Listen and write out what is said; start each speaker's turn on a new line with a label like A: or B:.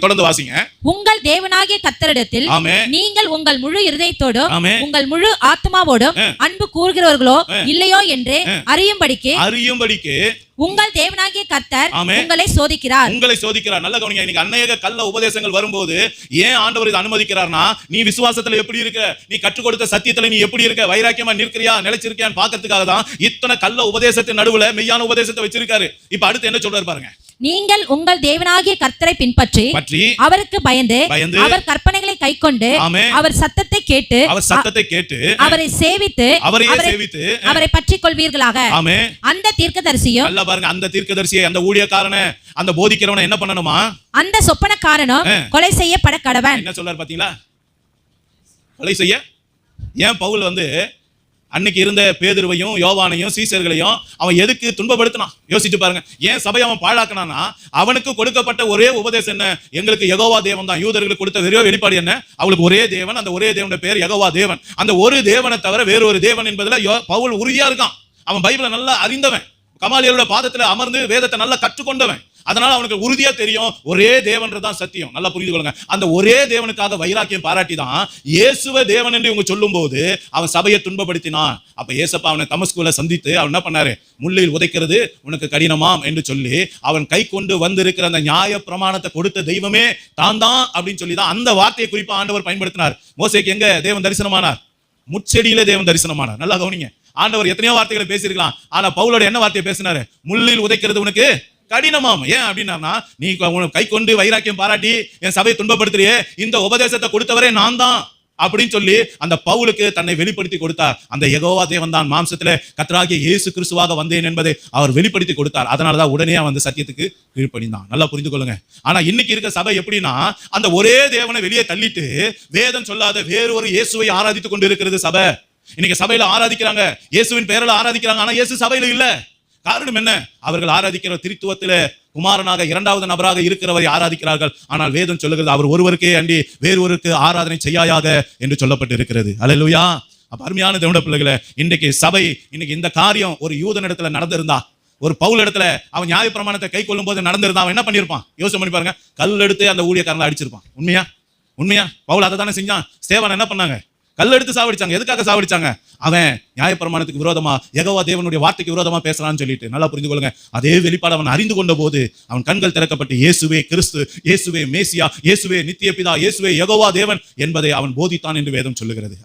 A: தொடர்ந்து வாசிங்க.
B: உங்கள் தேவனாகிய கர்த்தரிடத்தில் நீங்கள் உங்கள் முழு இருதயத்தோடும் உங்கள் முழு ஆத்மாவோடும் அன்பு கூறுகிறவர்களோ இல்லையோ என்று அறியும்படிக்கு உங்கள் தேவனாகிய கர்த்தர் உங்களை சோதிக்கிறார். நல்ல கவனிங்க. இன்னைக்கு அநேக கள்ள உபதேசங்கள் வரும்போது ஏன் ஆண்டவர் இதை அனுமதிக்கிறார்னா, நீ விசுவாசத்துல எப்படி இருக்க, நீ கற்றுக் கொடுத்த சத்தியத்துல நீ எப்படி இருக்க, வைராக்கியமா நிற்கிறியா, நிலைச்சிருக்கியான்னு பாக்கிறதுக்காக தான் இத்தனை கள்ள உபதேசத்தின் நடுவுல மெய்யான உபதேசத்தை வச்சிருக்காரு. இப்ப அடுத்து என்ன சொல்றாரு பாருங்க. நீங்கள் உங்கள் தேவனாகிய கர்த்தரை பின்பற்றி அவருக்கு பயந்து அவர் கற்பனைகளை கைக்கொண்டு அவர் சத்தத்தை கேட்டு அவரை சேவித்து அவரை பற்றிக் கொள்வீர்களாக. அந்த தீர்க்கதரிசியும்
A: நல்லா பாருங்க, அந்த தீர்க்கதரிசியை, அந்த ஊழியக்காரனை, அந்த போதிக்கிறவனை என்ன பண்ணணுமா?
B: அந்த சொப்பனக்காரனும் கொலை செய்யப்பட கடவன்.
A: என்ன சொல்றாரு பாத்தீங்களா? கொலை செய்ய. ஏன் பவுல் அன்னைக்கு இருந்த பேதுருவையும் யோவானையும் சீசர்களையும் அவன் எதுக்கு துன்பப்படுத்தினான் யோசிச்சு பாருங்க. ஏன் சபையை அவன் பாழாக்கினான்னா, அவனுக்கு கொடுக்கப்பட்ட ஒரே உபதேசம் என்ன? எங்களுக்கு யெகோவா தேவன் தான். யூதர்களுக்கு கொடுத்த வெறும் வெளிப்பாடு என்ன? அவளுக்கு ஒரே தேவன், அந்த ஒரே தேவனுடைய பேர் யெகோவா தேவன். அந்த ஒரு தேவனை தவிர வேறு ஒரு தேவன் என்பதுல பவுல் உறுதியா இருக்கான். அவன் பைபிளை நல்லா அறிந்தவன், கமாலியலோட பாதத்துல அமர்ந்து வேதத்தை நல்லா கற்றுக்கொண்டவன். அதனால அவனுக்கு உறுதியா தெரியும் ஒரே தேவன்றதான் சத்தியம். நல்லா புரிந்து கொள்ளுங்க. அந்த ஒரே தேவனுக்காக வைராக்கியம் பாராட்டி தான் இயேசுவை தேவன் என்று இவங்க சொல்லும் போது அவன் சபையை துன்பப்படுத்தினான். அப்ப ஏசப்பா அவனை தமஸ்குல சந்தித்து அவன் என்ன பண்ணாரு? முள்ளில் உதைக்கிறது உனக்கு கடினமாம் என்று சொல்லி அவன் கை கொண்டு வந்திருக்கிற அந்த நியாய பிரமாணத்தை கொடுத்த தெய்வமே தான் அப்படின்னு சொல்லி தான் அந்த வார்த்தையை குறிப்பா ஆண்டவர் பயன்படுத்தினார். மோசேக்கு எங்க தேவன் தரிசனமானார்? முட்செடியில தேவன் தரிசனமானார். நல்லா கவனிங்க. ஆண்டவர் எத்தனையோ வார்த்தைகளை பேசியிருக்கலாம். ஆனா பவுலோட என்ன வார்த்தையை பேசினாரு? முள்ளில் உதைக்கிறது உனக்கு கடினமாம். ஏன் அப்படின்னா, நீ கை கொண்டு வைராக்கியம் பாராட்டி என் சபையை துன்பப்படுத்துறியே, இந்த உபதேசத்தை கொடுத்தவரே நான் தான் அப்படின்னு சொல்லி அந்த பவுலுக்கு தன்னை வெளிப்படுத்தி கொடுத்தார். அந்த யெகோவா தேவன் தான் மாம்சத்துல கர்த்தராகிய இயேசு கிறிஸ்துவாக வந்தேன் என்பதை அவர் வெளிப்படுத்தி கொடுத்தார். அதனாலதான் உடனே அவன் சத்தியத்துக்கு கீழ்ப்படிந்தான். நல்லா புரிந்து கொள்ளுங்க. ஆனா இன்னைக்கு இருக்க சபை எப்படின்னா, அந்த ஒரே தேவனை வெளியே தள்ளிட்டு வேதம் சொல்லாத வேறு ஒரு இயேசுவை ஆராதித்துக் கொண்டு இருக்கிறது சபை. இன்னைக்கு சபையில ஆராதிக்கிறாங்க, இயேசுவின் பெயரில் ஆராதிக்கிறாங்க. ஆனா இயேசு சபையில இல்ல. காரணம் என்ன? அவர்கள் ஆராதிக்கிற திரித்துவத்திலே குமாரனாக இரண்டாவது நபராக இருக்கிறவரை ஆராதிக்கிறார்கள். ஆனால் வேதம் சொல்லுகிறது அவர் ஒருவருக்கே அண்டி வேறொருக்கு ஆராதனை செய்யாயாக என்று சொல்லப்பட்டு இருக்கிறது. அல்லேலூயா. அருமையான தேவனுடைய பிள்ளைகளே, இன்றைக்கு சபை, இன்னைக்கு இந்த காரியம் ஒரு யூதன் இடத்துல நடந்திருந்தா, ஒரு பவுல் இடத்துல அவன் நியாய பிரமாணத்தை கை கொள்ளும் போது நடந்திருந்தா, அவன் என்ன பண்ணிருப்பான்? யோசனை பண்ணி பாருங்க. கல் எடுத்து அந்த ஊழியக்காரனை அடிச்சிருப்பான். உண்மையா பவுல் அதை தானே செஞ்சான். ஸ்தேவானை என்ன பண்ணாங்க? கல் எடுத்து சாவடிச்சாங்க. எதுக்காக சாவடிச்சாங்க? அவன் நியாயப்பிரமாணத்துக்கு விரோதமா, யெகோவா தேவனுடைய வார்த்தைக்கு விரோதமா பேசலாம்னு சொல்லிட்டு. நல்லா புரிந்து கொள்ளுங்க. அதே வெளிப்பாடு அவன் அறிந்து கொண்ட போது அவன் கண்கள் திறக்கப்பட்டு இயேசுவே கிறிஸ்து, இயேசுவே மேசியா, இயேசுவே நித்திய பிதா, இயேசுவே யெகோவா தேவன் என்பதை அவன் போதித்தான் என்று வேதம் சொல்லுகிறது.